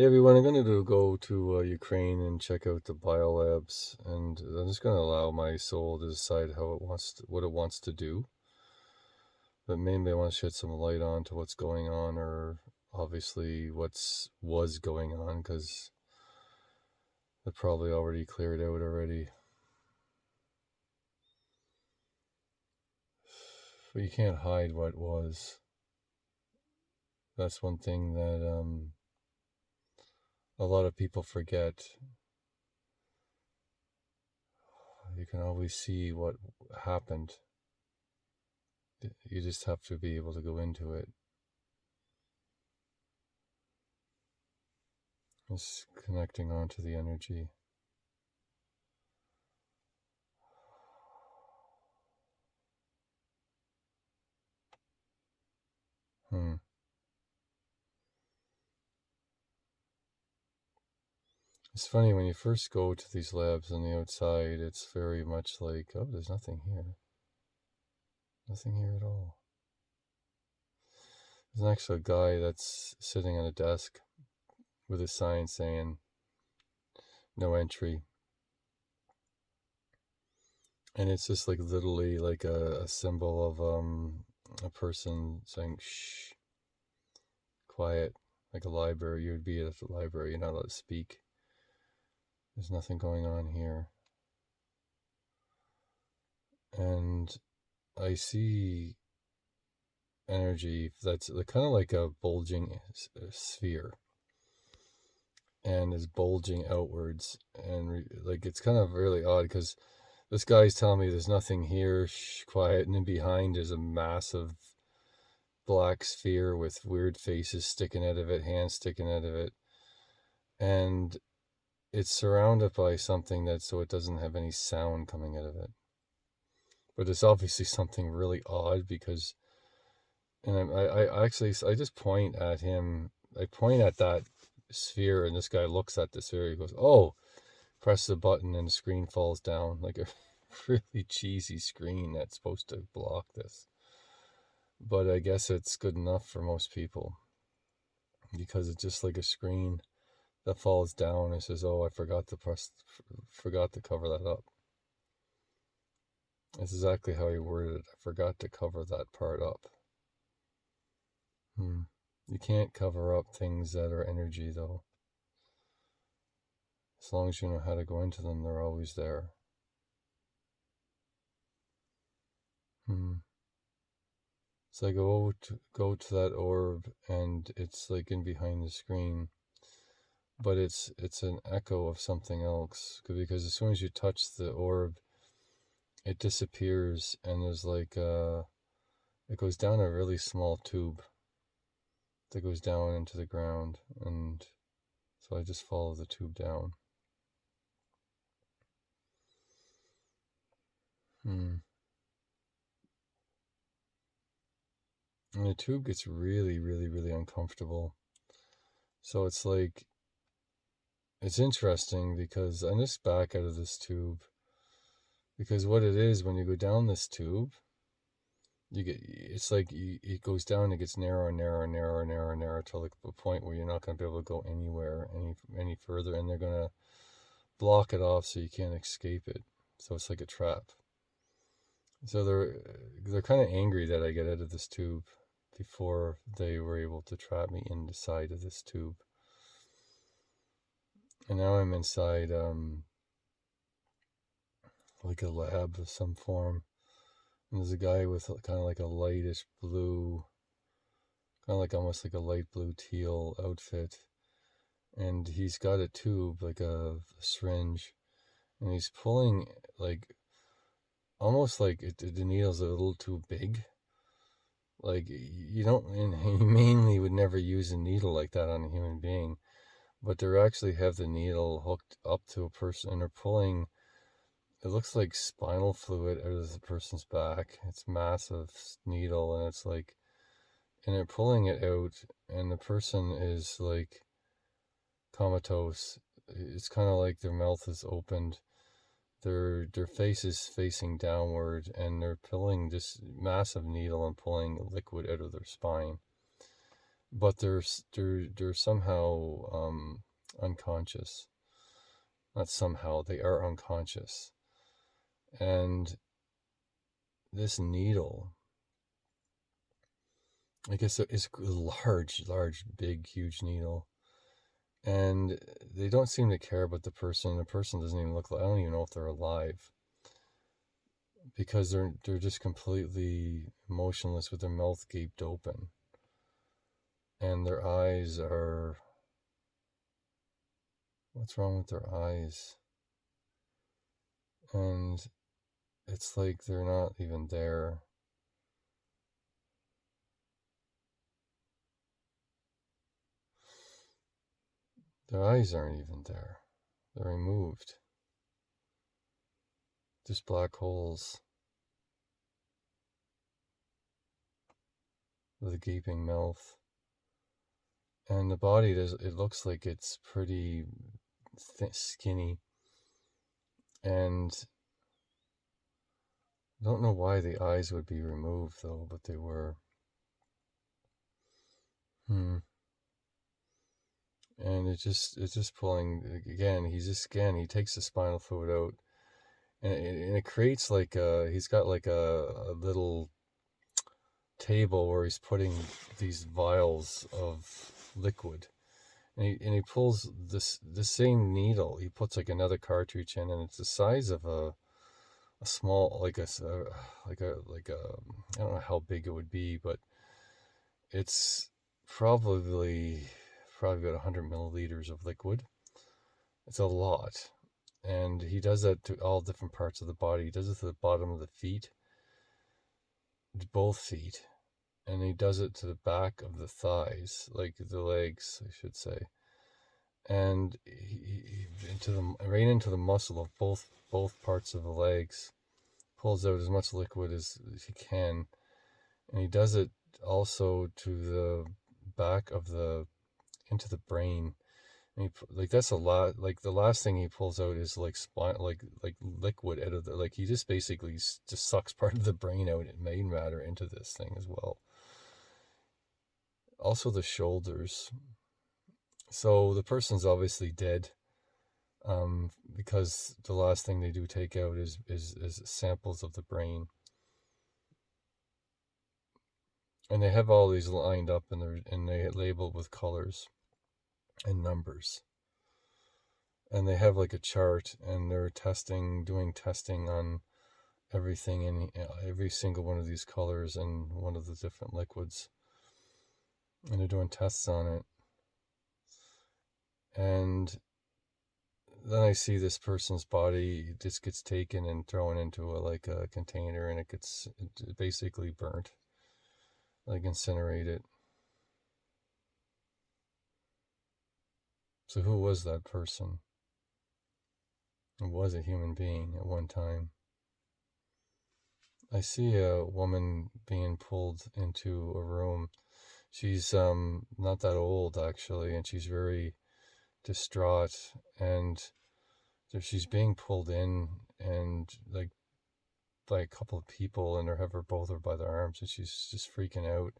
Hey everyone, I'm going to go to Ukraine and check out the Biolabs, and I'm just going to allow my soul to decide what it wants to do. But mainly I want to shed some light on to what's going on, or obviously was going on, because they're probably already cleared out already. But you can't hide what was. That's one thing that a lot of people forget. You can always see what happened. You just have to be able to go into it. Just connecting onto the energy. Hmm. It's funny when you first go to these labs on the outside, it's very much like, oh, there's nothing here. Nothing here at all. There's actually a guy that's sitting at a desk with a sign saying, no entry. And it's just like literally like a symbol of a person saying, shh, quiet, like a library. You would be at the library, you're not allowed to speak. There's nothing going on here. And I see energy that's kind of like a bulging sphere, and is bulging outwards, and like it's kind of really odd because this guy's telling me there's nothing here, shh, quiet, and then behind is a massive black sphere with weird faces sticking out of it, hands sticking out of it, and it's surrounded by something that so it doesn't have any sound coming out of it. But it's obviously something really odd because, and I actually I just point at him. I point at that sphere, and this guy looks at the sphere. He goes, "Oh!" Press the button, and the screen falls down like a really cheesy screen that's supposed to block this. But I guess it's good enough for most people because it's just like a screen that falls down and says, "Oh, I forgot to cover that up." That's exactly how he worded it. I forgot to cover that part up. You can't cover up things that are energy, though. As long as you know how to go into them, they're always there. So I go to that orb, and it's like in behind the screen, but it's an echo of something else, because as soon as you touch the orb, it disappears, and there's like it goes down a really small tube that goes down into the ground, and so I just follow the tube down. And the tube gets really, really, really uncomfortable. So it's like, it's interesting because I just back out of this tube, because what it is, when you go down this tube, it's like it goes down, it gets narrower and narrower and narrower and narrower and narrower till like a point where you're not going to be able to go anywhere any further, and they're going to block it off so you can't escape it. So it's like a trap. So they're kind of angry that I get out of this tube before they were able to trap me in the side of this tube. And now I'm inside like a lab of some form. And there's a guy with kind of like a lightish blue, kind of like almost like a light blue teal outfit. And he's got a tube, like a syringe, and he's pulling like almost like the needle's a little too big. Like you don't, and he mainly would never use a needle like that on a human being, but they actually have the needle hooked up to a person, and they're pulling. It looks like spinal fluid out of the person's back. It's massive needle, and it's like, and they're pulling it out, and the person is like comatose. It's kind of like their mouth is opened, their face is facing downward, and they're pulling this massive needle and pulling liquid out of their spine. but they're somehow unconscious. Not somehow, they are unconscious. And this needle, I guess it's a large, big, huge needle. And they don't seem to care about the person. The person doesn't even look like, I don't even know if they're alive, because they're just completely motionless with their mouth gaped open. And their eyes are, what's wrong with their eyes? And it's like they're not even there. Their eyes aren't even there. They're removed. Just black holes with a gaping mouth. And the body it looks like it's pretty skinny. And I don't know why the eyes would be removed though, but they were. And it's just pulling again. He takes the spinal fluid out, and it creates like he's got like a little table where he's putting these vials of liquid, and he pulls the same needle. He puts like another cartridge in, and it's the size of a small, like a I don't know how big it would be, but it's probably about 100 milliliters of liquid. It's a lot. And he does that to all different parts of the body. He does it to the bottom of the feet, both feet, and he does it to the back of the thighs, like the legs, I should say, and right into the muscle of both parts of the legs. Pulls out as much liquid as he can, and he does it also to the back of into the brain. And like that's a lot. Like the last thing he pulls out is like like liquid out of the, like he just basically just sucks part of the brain out and main matter into this thing as well. Also the shoulders. So the person's obviously dead, because the last thing they do take out is samples of the brain. And they have all these lined up, and they labeled with colors and numbers. And they have like a chart, and they're doing testing on everything in every single one of these colors and one of the different liquids. And they're doing tests on it. And then I see this person's body just gets taken and thrown into like a container, and it gets basically burnt, like incinerated. So who was that person? It was a human being at one time. I see a woman being pulled into a room. She's not that old actually, and she's very distraught, and so she's being pulled in, and like by a couple of people, and they have her both her by the arms, and she's just freaking out.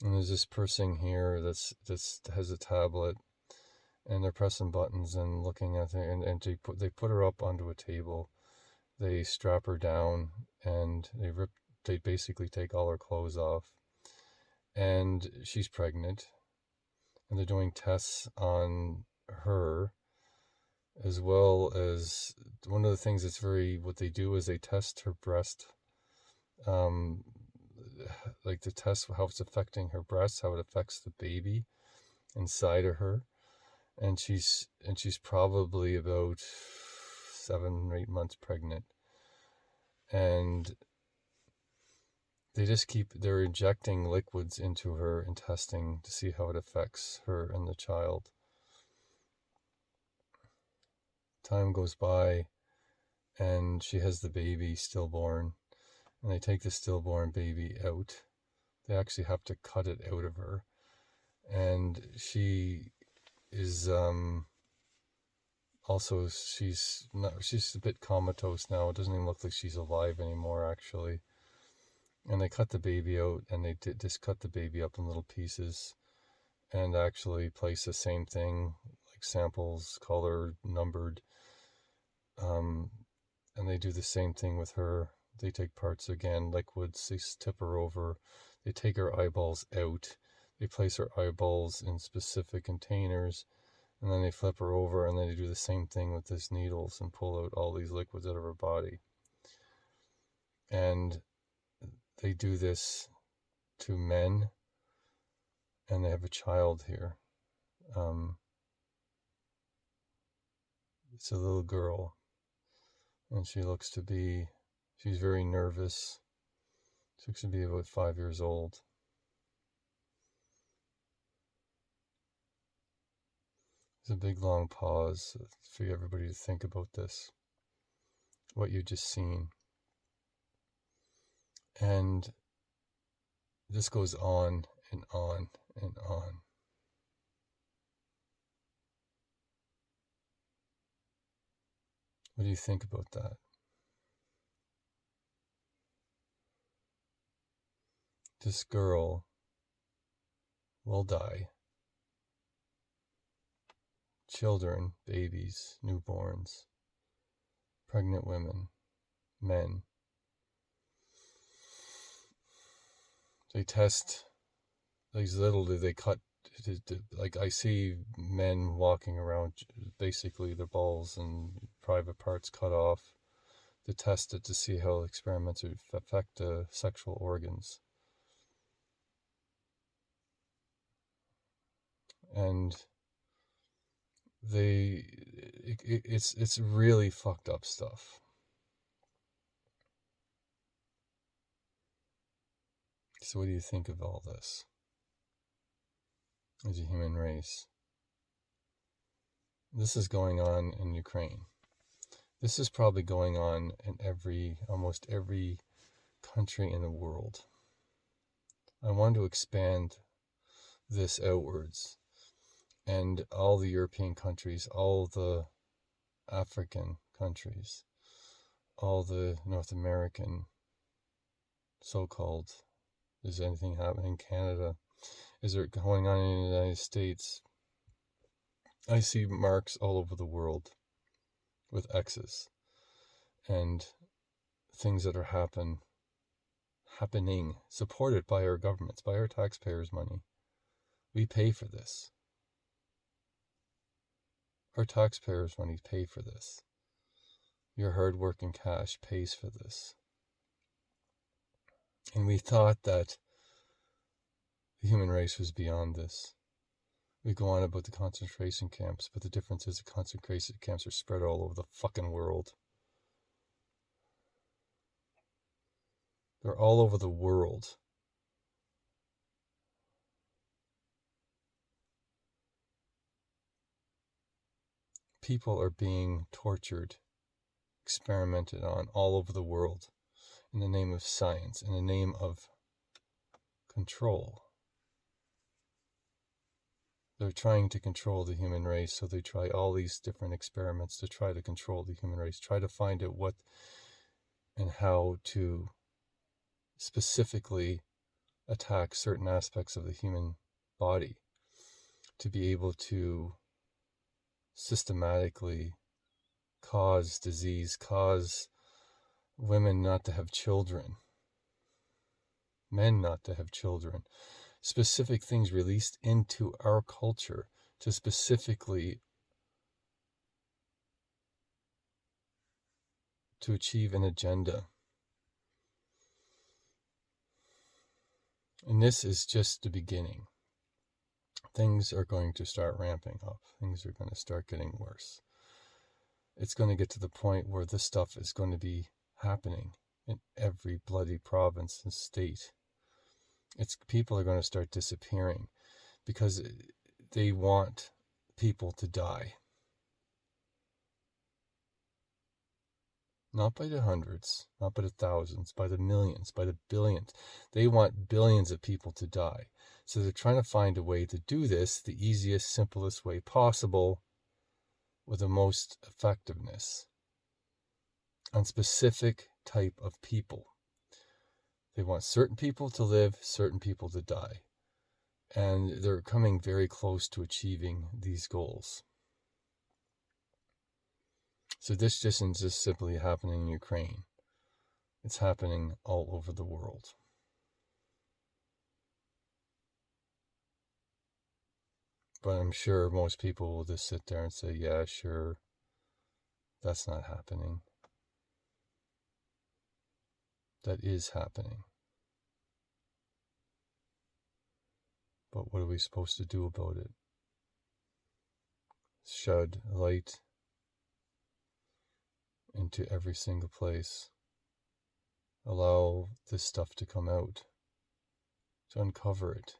And there's this person here that's has a tablet, and they're pressing buttons and looking at her, and they put her up onto a table. They strap her down, and they basically take all her clothes off, and she's pregnant, and they're doing tests on her, as well as one of the things that's what they do is they test her breast, um, like to test how it's affecting her breast, how it affects the baby inside of her. And she's probably about 7 or 8 months pregnant. And they're injecting liquids into her and testing to see how it affects her and the child. Time goes by, and she has the baby stillborn, and they take the stillborn baby out. They actually have to cut it out of her, and she is also she's a bit comatose now. It doesn't even look like she's alive anymore actually. And they cut the baby out, and they just cut the baby up in little pieces, and actually place the same thing, like samples, color, numbered, and they do the same thing with her. They take parts again, liquids, they tip her over, they take her eyeballs out, they place her eyeballs in specific containers, and then they flip her over, and then they do the same thing with these needles and pull out all these liquids out of her body. And they do this to men, and they have a child here. It's a little girl, and she's very nervous. She looks to be about 5 years old. There's a big long pause for everybody to think about this, what you just seen. And this goes on and on and on. What do you think about that? This girl will die. Children, babies, newborns, pregnant women, men. They test these little, they cut, like I see men walking around, basically their balls and private parts cut off to test it to see how experiments affect the sexual organs. And it's really fucked up stuff. So what do you think of all this as a human race? This is going on in Ukraine. This is probably going on in almost every country in the world. I want to expand this outwards, and all the European countries, all the African countries, all the North American so-called, is anything happening in Canada? Is there going on in the United States? I see marks all over the world with X's and things that are happening, supported by our governments, by our taxpayers' money. We pay for this. Our taxpayers' money pay for this. Your hard-working cash pays for this. And we thought that the human race was beyond this. We go on about the concentration camps, but the difference is the concentration camps are spread all over the fucking world. They're all over the world. People are being tortured, experimented on all over the world in the name of science, in the name of control. They're trying to control the human race, so they try all these different experiments to try to control the human race, try to find out what and how to specifically attack certain aspects of the human body to be able to systematically cause disease, cause women not to have children, men not to have children, specific things released into our culture to specifically to achieve an agenda. And this is just the beginning. Things are going to start ramping up. Things are going to start getting worse. It's going to get to the point where this stuff is going to be happening in every bloody province and state. People are going to start disappearing because they want people to die. Not by the hundreds, not by the thousands, by the millions, by the billions. They want billions of people to die. So they're trying to find a way to do this the easiest, simplest way possible with the most effectiveness on specific type of people. They want certain people to live, certain people to die. And they're coming very close to achieving these goals. So this isn't just simply happening in Ukraine. It's happening all over the world. But I'm sure most people will just sit there and say, yeah, sure, that's not happening. That is happening. But what are we supposed to do about it? Shed light into every single place. Allow this stuff to come out, to uncover it.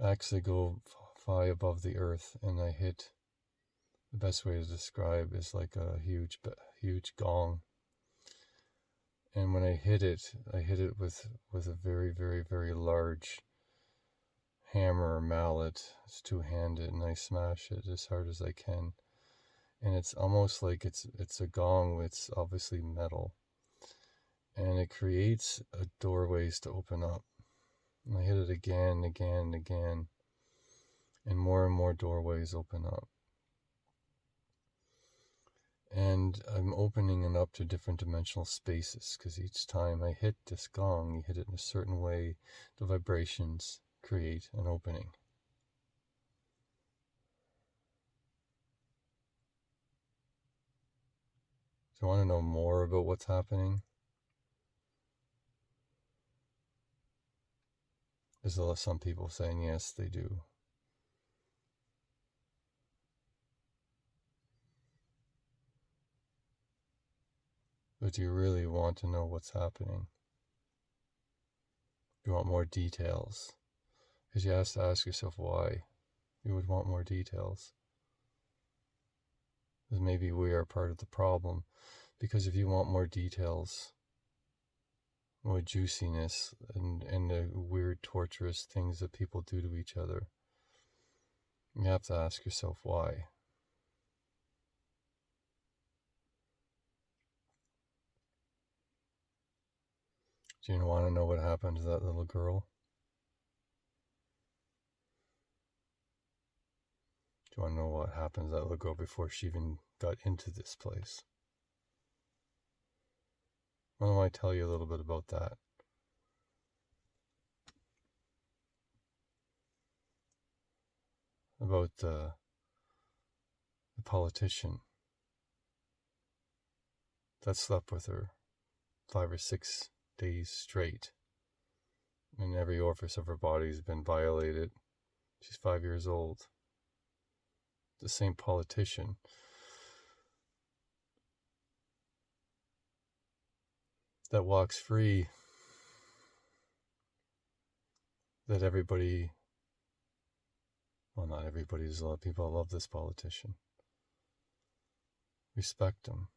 I actually go high above the earth and I hit, the best way to describe is like a huge gong. And when I hit it with a very, very, very large hammer or mallet. It's two-handed, and I smash it as hard as I can. And it's almost like it's a gong. It's obviously metal, and it creates doorways to open up. And I hit it again, again, and again, and more doorways open up. And I'm opening it up to different dimensional spaces, because each time I hit this gong, you hit it in a certain way, the vibrations create an opening. Do you want to know more about what's happening? There's some people saying yes, they do. But do you really want to know what's happening? Do you want more details? Because you have to ask yourself why you would want more details. Because maybe we are part of the problem. Because if you want more details, more juiciness, and the weird, torturous things that people do to each other, you have to ask yourself why. Do you want to know what happened to that little girl? Do you want to know what happened to that little girl before she even got into this place? Why don't I tell you a little bit about that? About the politician that slept with her 5 or 6 days straight, and every orifice of her body has been violated. She's 5 years old. The same politician that walks free, that everybody, well, not everybody, there's a lot of people that love this politician, respect him.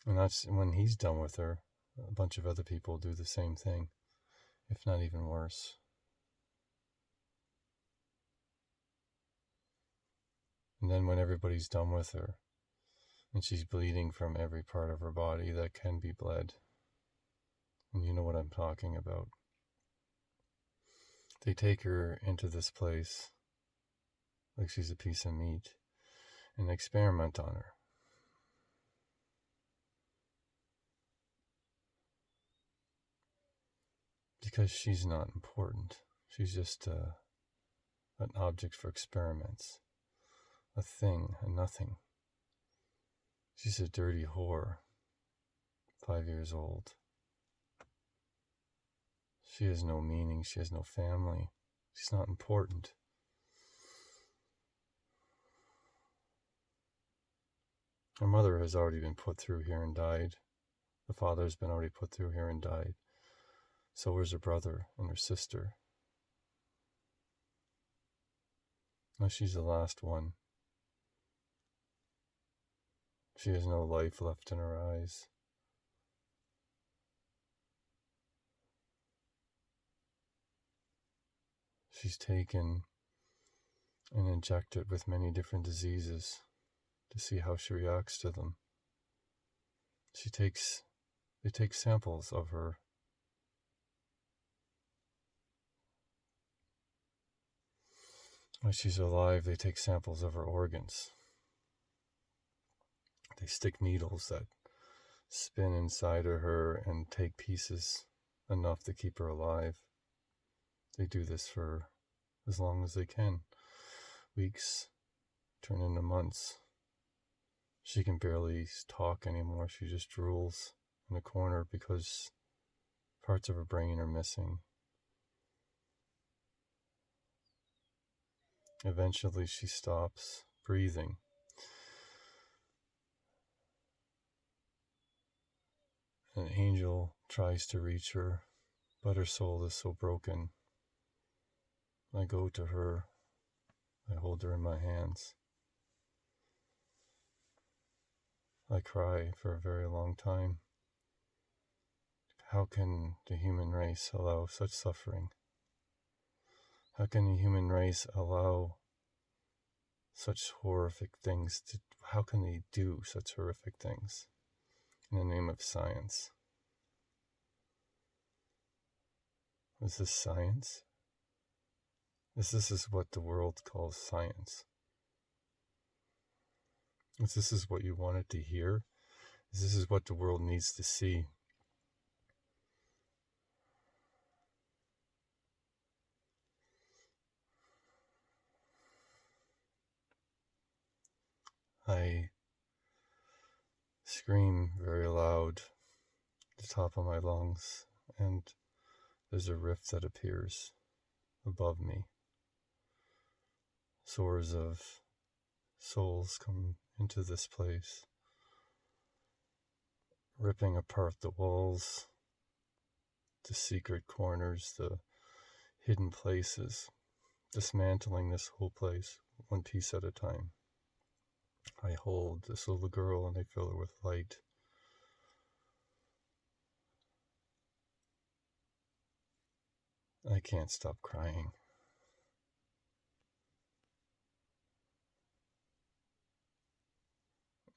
And that's when he's done with her, a bunch of other people do the same thing, if not even worse. And then when everybody's done with her, and she's bleeding from every part of her body that can be bled, and you know what I'm talking about, they take her into this place like she's a piece of meat and experiment on her. Because she's not important. She's just an object for experiments. A thing, a nothing. She's a dirty whore. 5 years old. She has no meaning. She has no family. She's not important. Her mother has already been put through here and died. The father has been already put through here and died. So was her brother and her sister. Now she's the last one. She has no life left in her eyes. She's taken and injected with many different diseases. to see how she reacts to them. They take samples of her. While she's alive, they take samples of her organs. They stick needles that spin inside of her and take pieces enough to keep her alive. They do this for as long as they can. Weeks turn into months. She can barely talk anymore. She just drools in a corner because parts of her brain are missing. Eventually she stops breathing. An angel tries to reach her, but her soul is so broken. I go to her. I hold her in my hands. I cry for a very long time. How can the human race allow such suffering? How can the human race allow such horrific things how can they do such horrific things in the name of science? Is this science? This is what the world calls science? This is what you wanted to hear? This is what the world needs to see? I scream very loud at the top of my lungs, and there's a rift that appears above me. Swords of souls come into this place, ripping apart the walls, the secret corners, the hidden places, dismantling this whole place one piece at a time. I hold this little girl and I fill her with light. I can't stop crying.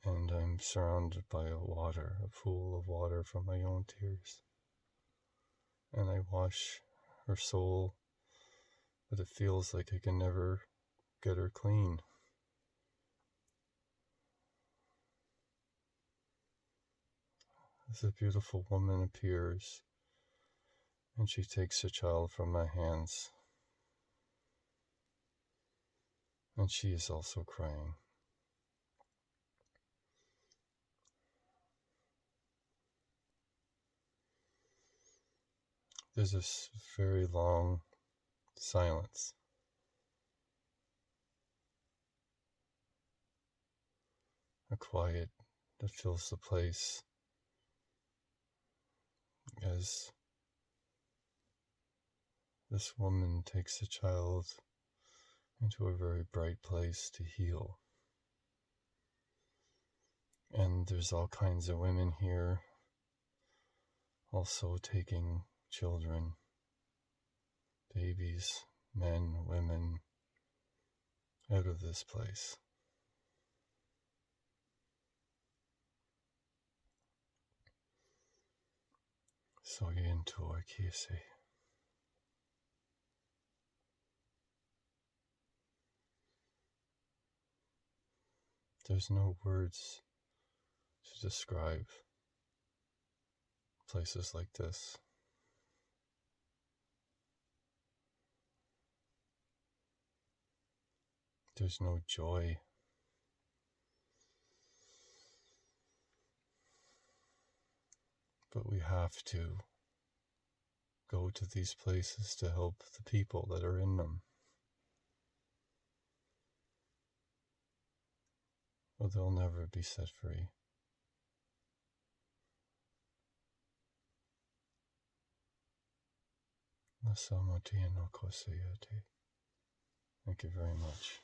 And I'm surrounded by a pool of water from my own tears. And I wash her soul, but it feels like I can never get her clean. As a beautiful woman appears, and she takes a child from my hands, and she is also crying. There's this very long silence. A quiet that fills the place as this woman takes a child into a very bright place to heal. And there's all kinds of women here also taking children, babies, men, women, out of this place. Soyentua Kisi. There's no words to describe places like this. There's no joy. But we have to go to these places to help the people that are in them, or they'll never be set free. Thank you very much.